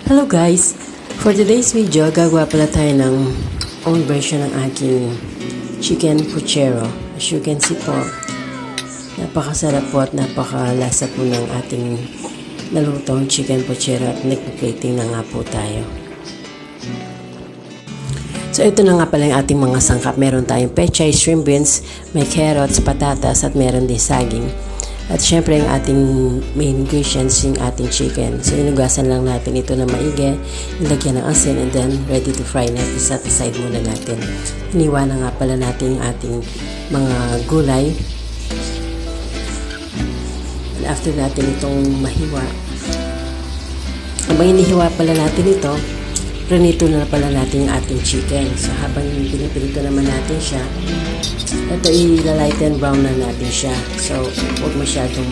Hello guys! For today's video, gagawa pala tayo ng own version ng aking chicken puchero. As you can see po, napakasarap po at napakalasa po ng ating nalutong chicken puchero at nagpa-plating na nga po tayo. So ito na nga pala yung ating mga sangkap. Meron tayong pechay, shrimp beans, may carrots, patatas at meron din saging. At syempre yung ating main ingredients yung ating chicken. So inugasan lang natin ito na maigi, ilagyan ng asin and then ready to fry na. Set aside muna natin. Iniwa na nga pala natin yung ating mga gulay. And after natin itong mahiwa, habang inihiwa pala natin ito, prinito na pala natin yung ating chicken. So habang pinipirito naman natin siya, ito i-lighten brown na natin siya. So huwag masyadong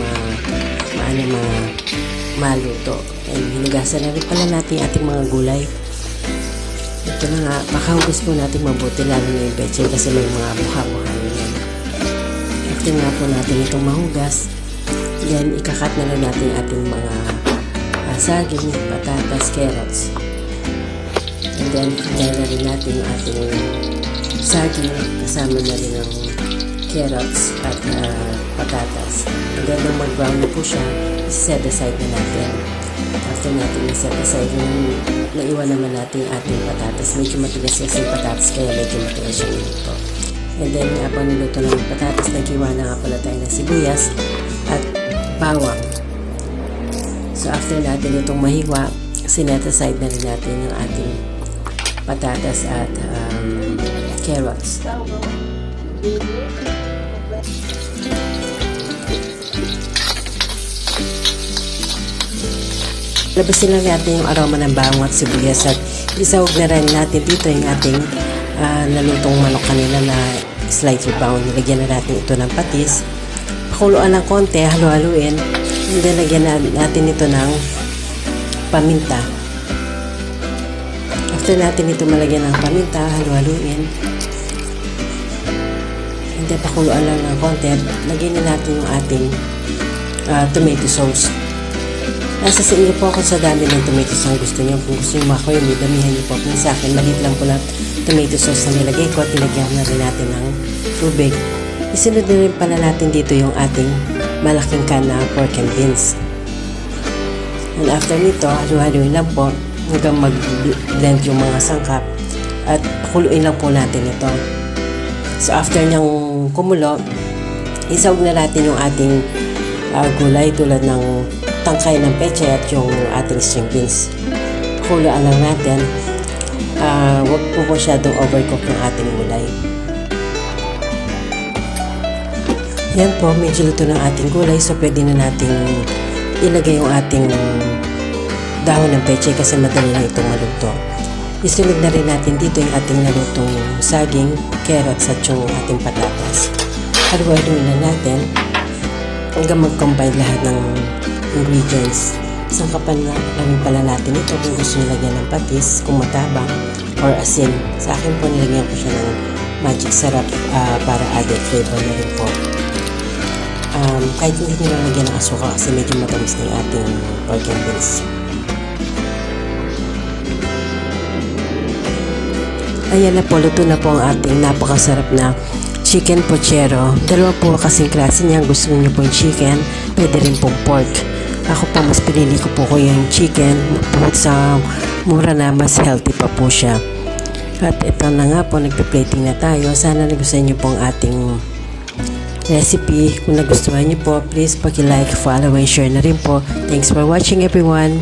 maluto. And hinugasan na rin pala natin yung ating mga gulay. Ito na nga, makahugas po natin mabuti lalo na yung pechay kasi may mga buha-buha yan. After nga po natin itong mahugas, then ikakat na lang natin yung ating mga saging, patatas, carrots. And then, hinay na rin natin yung ating saging, kasama na rin ng carrots at patatas. And then, nung mag-brown na po siya, set aside na natin. After natin set aside, naiwan naman natin yung ating patatas. Medyo matigas kasi yung patatas, kaya medyo matigas yung ito. And then, habang niluto ng patatas, naghiwa na nga pala tayo ng sibuyas at bawang. So, after natin itong mahiwa, sinet aside na rin natin yung ating patatas at carrots. Labasin lang natin yung aroma ng bawang at sibuyas at isawag na rin natin dito yung ating nalutong manok kanina na slightly brown. Nilagyan na natin ito ng patis. Pakuluan ng konti, halu-haluin. And then lagyan natin ito ng paminta. After natin ito malagyan ng paminta, halu-haluin. And then pakuluan lang ng konti. Lagyan na natin yung ating tomato sauce. Nasa sa inyo po kung sa dami ng tomato sauce ang gusto niyo. Kung gusto niyo mako yun, damihan niyo po. Kung sa akin, maliit lang po na tomato sauce na nilagay ko at nilagyan na rin natin ng tubig. Isunod na rin pala natin dito yung ating malaking can na pork and beans. And after nito, halu-haluin lang po hanggang mag-blend yung mga sangkap at pakuluin lang po natin ito. So after niyang kumulo, isawag na natin yung ating gulay tulad ng tangkay ng pechay at yung ating string beans. Pakuluan lang natin. Huwag po masyadong overcook yung ating gulay. Yan po, medyo luto ng ating gulay so pwede na natin ilagay yung ating dahon ng pechay kasi madali lang itong maluto. Isunod na rin natin dito yung ating nalutong saging, carrots at yung ating patatas. Haluin na natin hanggang mag-combine lahat ng ingredients. Sangkapan na rin pala natin ito kung gusto nyo lagyan ng patis, kung matabang, or asin. Sa akin po nilagyan ko siya ng magic sarap para added flavor na rin po. Kahit hindi nyo nalagyan ng asuka kasi medyo matamis na yung ating pork and beans. Ayan na po, luto na po ang ating napakasarap na chicken puchero. Dalawa po kasing klase niya. Gusto niyo po yung chicken, pwede rin pong pork. Ako po, mas pinili ko po yung chicken. Bukod sa mura na, mas healthy pa po siya. At ito na nga po, nagpe-plating na tayo. Sana nagustuhan niyo po ang ating recipe. Kung nagustuhan niyo po, please paki-like, follow, and share na rin po. Thanks for watching everyone.